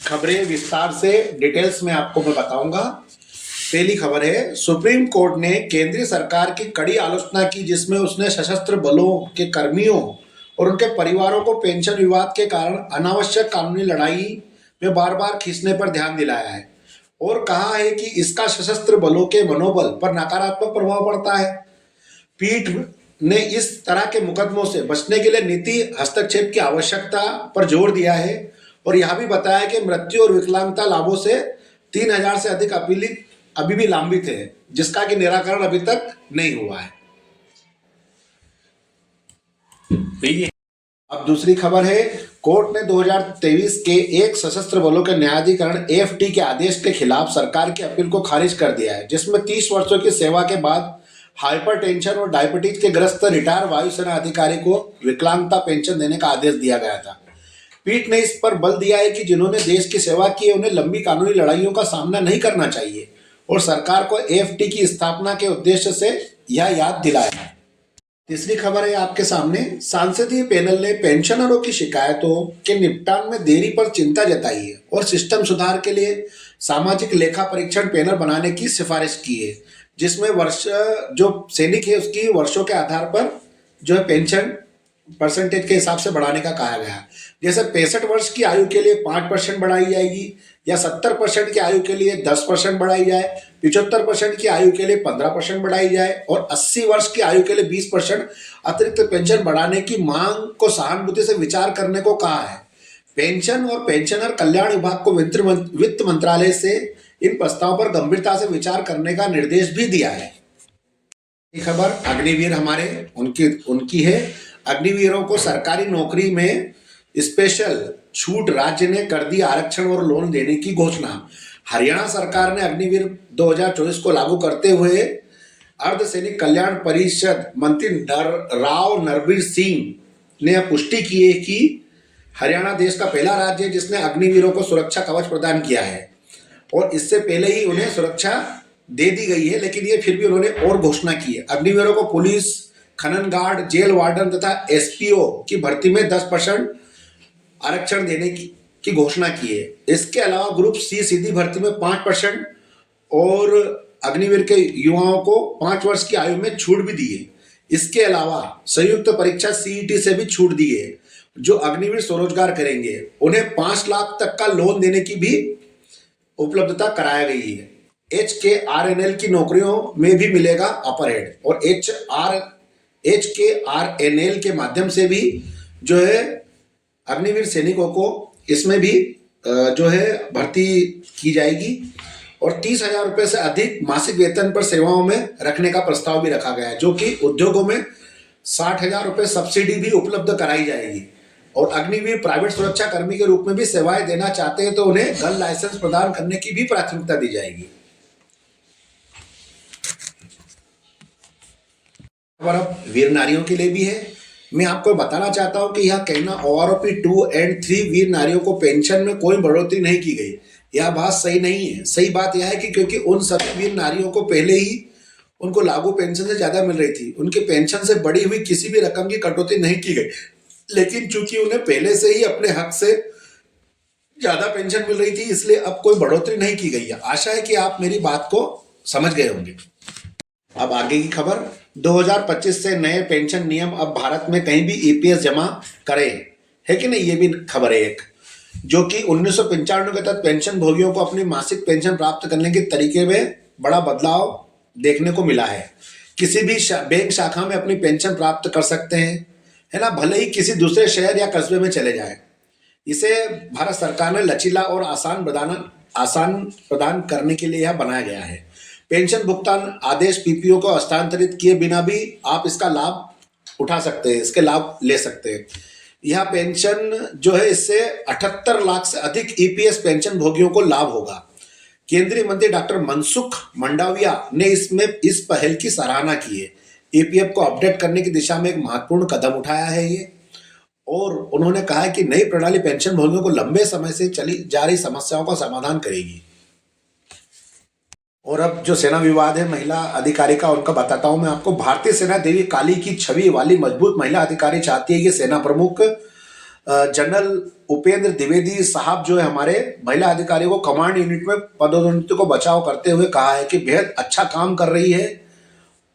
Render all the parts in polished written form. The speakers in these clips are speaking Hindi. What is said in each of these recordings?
खबरें विस्तार से डिटेल्स में आपको मैं बताऊंगा। पहली खबर है, सुप्रीम कोर्ट ने केंद्रीय सरकार की कड़ी आलोचना की, जिसमें उसने सशस्त्र बलों के कर्मियों और उनके परिवारों को पेंशन विवाद के कारण अनावश्यक कानूनी लड़ाई में बार बार खींचने पर ध्यान दिलाया है और कहा है कि इसका सशस्त्र बलों के मनोबल पर नकारात्मक प्रभाव पड़ता है। पीठ ने इस तरह के मुकदमों से बचने के लिए नीति हस्तक्षेप की आवश्यकता पर जोर दिया है और यह भी बताया कि मृत्यु और विकलांगता लाभों से 3000 से अधिक अपील अभी भी लंबित है, जिसका कि निराकरण अभी तक नहीं हुआ है। अब दूसरी खबर है, कोर्ट ने 2023 के एक सशस्त्र बलों के न्यायाधिकरण एएफटी के आदेश के खिलाफ सरकार की अपील को खारिज कर दिया है, जिसमें 30 वर्षों की सेवा के बाद हाइपरटेंशन और डायबिटीज के ग्रस्त रिटायर वायुसेना अधिकारी को विकलांगता पेंशन देने का आदेश दिया गया था। पीठ ने इस पर बल दिया है कि जिन्होंने देश की सेवा की है उन्हें लंबी कानूनी लड़ाइयों का सामना नहीं करना चाहिए और सरकार को एएफटी की स्थापना के उद्देश्य से यह याद दिलाया। तीसरी खबर है आपके सामने, सांसदीय पैनल ने पेंशनरों की शिकायतों के निपटान में देरी पर चिंता जताई है और सिस्टम सुधार के लिए सामाजिक लेखा परीक्षण पैनल बनाने की सिफारिश की है, जिसमें वर्ष जो सैनिक है उसकी वर्षों के आधार पर जो है पेंशन परसेंटेज के हिसाब से बढ़ाने का कहा गया। जैसे 65 वर्ष की आयु के लिए 5% बढ़ाई जाएगी या 70% की आयु के लिए 10% बढ़ाई जाए, 75% की आयु के लिए 15% बढ़ाई जाए और 80 वर्ष की आयु के लिए 20% अतिरिक्त पेंशन बढ़ाने की मांग को सहानुभूति से विचार करने को कहा है। पेंशन और पेंशनर कल्याण विभाग को वित्त मंत्रालय से इन प्रस्तावों पर गंभीरता से विचार करने का निर्देश भी दिया है। खबर अग्निवीर हमारे उनकी है। अग्निवीरों को सरकारी नौकरी में स्पेशल छूट राज्य ने कर दी आरक्षण और लोन देने की घोषणा। हरियाणा सरकार ने अग्निवीर 2024 को लागू करते हुए अर्धसैनिक कल्याण परिषद मंत्री राव नरबीर सिंह ने पुष्टि की है कि हरियाणा देश का पहला राज्य है जिसने अग्निवीरों को सुरक्षा कवच प्रदान किया है और इससे पहले ही उन्हें सुरक्षा दे दी गई है, लेकिन ये फिर भी उन्होंने और घोषणा की है। अग्निवीरों को पुलिस, खनन गार्ड, जेल वार्डन तथा एसपीओ की भर्ती में 10% आरक्षण देने की घोषणा की है। इसके अलावा ग्रुप सी सीधी भर्ती में 5% और अग्निवीर के युवाओं को 5 वर्ष की आयु में छूट भी दी है। इसके अलावा संयुक्त परीक्षा सीईटी से भी छूट दी है। जो अग्निवीर स्वरोजगार करेंगे उन्हें 5 लाख तक का लोन देने की भी उपलब्धता कराई गई है। HKRNL की नौकरियों में भी मिलेगा अपर हेड और HKRNL के माध्यम से भी जो है अग्निवीर सैनिकों को इसमें भी जो है भर्ती की जाएगी और 30,000 रुपये से अधिक मासिक वेतन पर सेवाओं में रखने का प्रस्ताव भी रखा गया है, जो कि उद्योगों में 60,000 रुपये सब्सिडी भी उपलब्ध कराई जाएगी। और अग्निवीर प्राइवेट सुरक्षा कर्मी के रूप में भी सेवाएं देना चाहते हैं तो उन्हें गन लाइसेंस प्रदान करने की भी प्राथमिकता दी जाएगी। और अब वीर नारियों के लिए भी है। मैं आपको बताना चाहता हूं कि यह कहना OROP 2 और 3 वीर नारियों को पेंशन में कोई बढ़ोतरी नहीं की गई, यह बात सही नहीं है। सही बात यह है कि क्योंकि उन सभी वीर नारियों को पहले ही उनको लागू पेंशन से ज्यादा मिल रही थी, उनकी पेंशन से बढ़ी हुई किसी भी रकम की कटौती नहीं की गई, लेकिन चूंकि उन्हें पहले से ही अपने हक से ज्यादा पेंशन मिल रही थी इसलिए अब कोई बढ़ोतरी नहीं की गई है। आशा है कि आप मेरी बात को समझ गए होंगे। अब आगे की खबर, 2025 से नए पेंशन नियम अब भारत में कहीं भी ईपीएस जमा करें, है कि नहीं, ये भी खबर है एक, जो कि 1995 के तहत पेंशन भोगियों को अपनी मासिक पेंशन प्राप्त करने के तरीके में बड़ा बदलाव देखने को मिला है। किसी भी बैंक शाखा में अपनी पेंशन प्राप्त कर सकते हैं, है ना, भले ही किसी दूसरे शहर या कस्बे में चले जाएं। इसे भारत सरकार ने लचीला और आसान प्रदान करने के लिए यह बनाया गया है। पेंशन भुगतान आदेश पीपीओ को हस्तांतरित किए बिना भी आप इसका लाभ उठा सकते हैं, इसके लाभ ले सकते हैं। यह पेंशन जो है इससे 78 लाख से अधिक ईपीएस पेंशन भोगियों को लाभ होगा। केंद्रीय मंत्री डॉक्टर मनसुख मंडाविया ने इसमें इस पहल की सराहना की है। ईपीएफ को अपडेट करने की दिशा में एक महत्वपूर्ण कदम उठाया है ये, और उन्होंने कहा है कि नई प्रणाली पेंशन भोगियों को लंबे समय से चली जा रही समस्याओं का समाधान करेगी। और अब जो सेना विवाद है महिला अधिकारी का, उनका बताता हूं मैं आपको। भारतीय सेना देवी काली की छवि वाली मजबूत महिला अधिकारी चाहती है कि सेना प्रमुख जनरल उपेंद्र द्विवेदी साहब जो है हमारे महिला अधिकारियों को कमांड यूनिट में पदोन्नति को बचाव करते हुए कहा है कि बेहद अच्छा काम कर रही है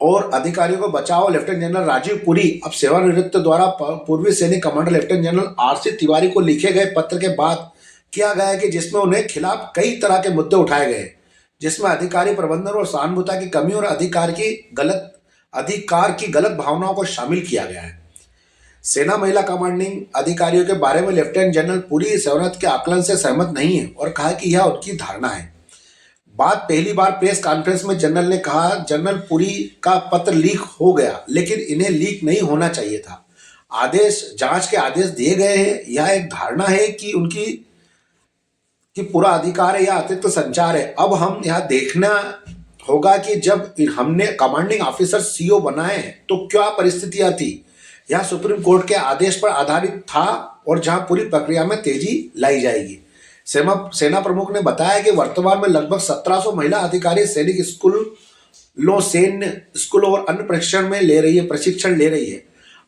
और अधिकारियों को बचाओ। लेफ्टिनेंट जनरल राजीव पुरी अब सेवानिवृत्त द्वारा पूर्वी सैनिक commander lieutenant general RC Tiwari को लिखे गए पत्र के बाद किया गया है कि जिसमें उन्हें खिलाफ कई तरह के मुद्दे उठाए गए, जिसमें अधिकारी प्रबंधन और सहानुभूति की कमी और अधिकार की गलत भावनाओं को शामिल किया गया है। सेना महिला कमांडिंग अधिकारियों के बारे में लेफ्टिनेंट जनरल पुरी सेवानिवृत्त के आकलन से सहमत नहीं है और कहा कि यह उनकी धारणा है। बात पहली बार प्रेस कॉन्फ्रेंस में जनरल ने कहा, जनरल पुरी का पत्र लीक हो गया लेकिन इन्हें लीक नहीं होना चाहिए था। जांच के आदेश दिए गए हैं। यह एक धारणा है कि उनकी पूरा अधिकार है या अतिरिक्त संचार है। अब हम यहाँ देखना होगा कि जब हमने कमांडिंग ऑफिसर सीओ बनाए तो क्या परिस्थितियां थी। यह सुप्रीम कोर्ट के आदेश पर आधारित था और जहां पूरी प्रक्रिया में तेजी लाई जाएगी। सेना प्रमुख ने बताया कि वर्तमान में लगभग 1700 महिला अधिकारी सैनिक स्कूलों, सैन्य स्कूलों और अन्य प्रशिक्षण ले रही है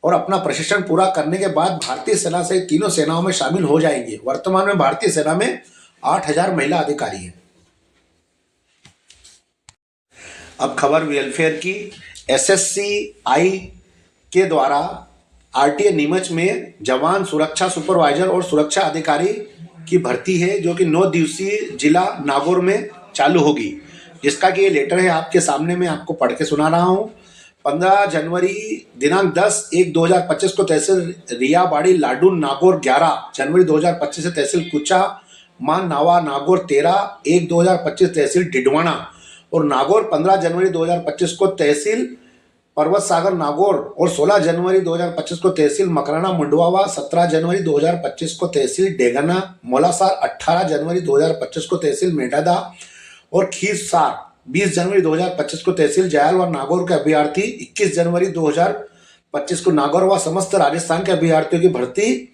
और अपना प्रशिक्षण पूरा करने के बाद भारतीय सेना से तीनों सेनाओं में शामिल हो जाएंगे। वर्तमान में भारतीय सेना में 8000 महिला अधिकारी हैं। अब खबर वेलफेयर की। SSCI के द्वारा RTA नीमच में जवान सुरक्षा सुपरवाइजर और सुरक्षा अधिकारी की भर्ती है जो कि 9 दिवसीय जिला नागौर में चालू होगी, जिसका कि ये लेटर है आपके सामने मैं आपको पढ़ के सुना रहा हूँ। 15 जनवरी दिनांक 10/1/2025 को तहसील रियाबाड़ी लाडून नागौर, 11 जनवरी 2025 से तहसील कुचा मान नावा नागौर, 13/1/2025 तहसील डिडवाना और नागौर, 15 जनवरी 2025 को तहसील पर्वत सागर नागौर और 16 जनवरी 2025 को तहसील मकराना मुंडवावा, 17 जनवरी 2025 को तहसील डेगना मोलासार, 18 जनवरी 2025 को तहसील मेटादा और खीरसार, 20 जनवरी 2025 को तहसील जयाल व नागौर के अभ्यर्थी, 21 जनवरी 2025 को नागौर व समस्त राजस्थान के अभ्यर्थियों की भर्ती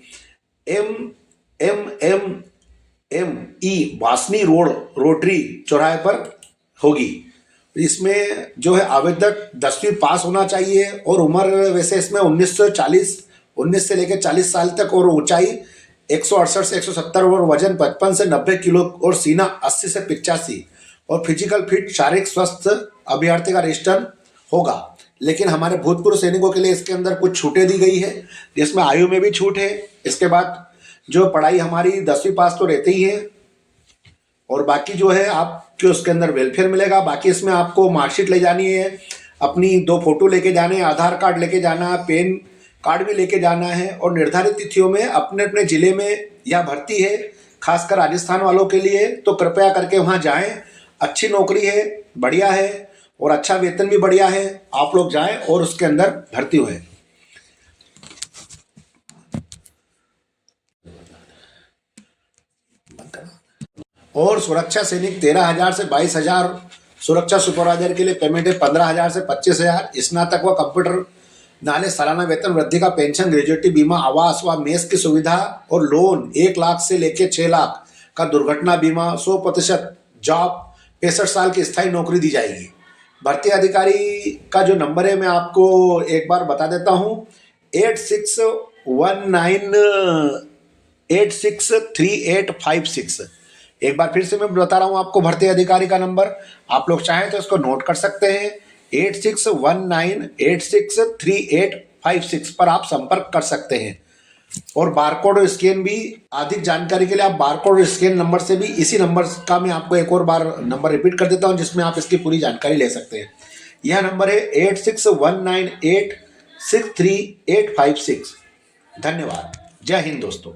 MMME वासनी रोड रोटरी चौराहे पर होगी। इसमें जो है आवेदक 10वीं पास होना चाहिए और उम्र वैसे इसमें 19 से लेकर 40 साल तक और ऊंचाई 168 से 170 और वजन 55 से 90 किलो और सीना 80 से 85 और फिजिकल फिट शारीरिक स्वस्थ अभ्यर्थी का रजिस्टर होगा। लेकिन हमारे भूतपूर्व सैनिकों के लिए इसके अंदर कुछ छूटें दी गई है, जिसमें आयु में भी छूट है। इसके बाद जो पढ़ाई हमारी 10वीं पास तो रहती ही है और बाकी जो है आपके उसके अंदर वेलफेयर मिलेगा। बाकी इसमें आपको मार्कशीट ले जानी है, अपनी 2 फोटो लेके जाने हैं, आधार कार्ड लेके जाना है, पैन कार्ड भी लेके जाना है और निर्धारित तिथियों में अपने अपने ज़िले में यह भर्ती है। खासकर राजस्थान वालों के लिए तो कृपया करके वहाँ जाएं। अच्छी नौकरी है, बढ़िया है और अच्छा वेतन भी बढ़िया है। आप लोग जाएं और उसके अंदर भर्ती हुए। और सुरक्षा सैनिक 13,000 से 22,000, सुरक्षा सुपरवाइजर के लिए पेमेंट है 15,000 से 25,000। स्नातक व कंप्यूटर नाले सालाना वेतन वृद्धि का पेंशन, ग्रेजुएटी बीमा, आवास व मेस की सुविधा और लोन 1 लाख से लेकर 6 लाख का दुर्घटना बीमा, 100% जॉब, 65 साल की स्थायी नौकरी दी जाएगी। भर्ती अधिकारी का जो नंबर है मैं आपको एक बार बता देता हूँ, 8619863856। एक बार फिर से मैं बता रहा हूँ आपको भर्ती अधिकारी का नंबर। आप लोग चाहें तो इसको नोट कर सकते हैं, 8619863856 पर आप संपर्क कर सकते हैं। और बारकोड स्कैन भी, अधिक जानकारी के लिए आप बारकोड स्कैन नंबर से भी, इसी नंबर का मैं आपको एक और बार नंबर रिपीट कर देता हूं जिसमें आप इसकी पूरी जानकारी ले सकते हैं। यह नंबर है 8619863856। धन्यवाद। जय हिंद दोस्तों।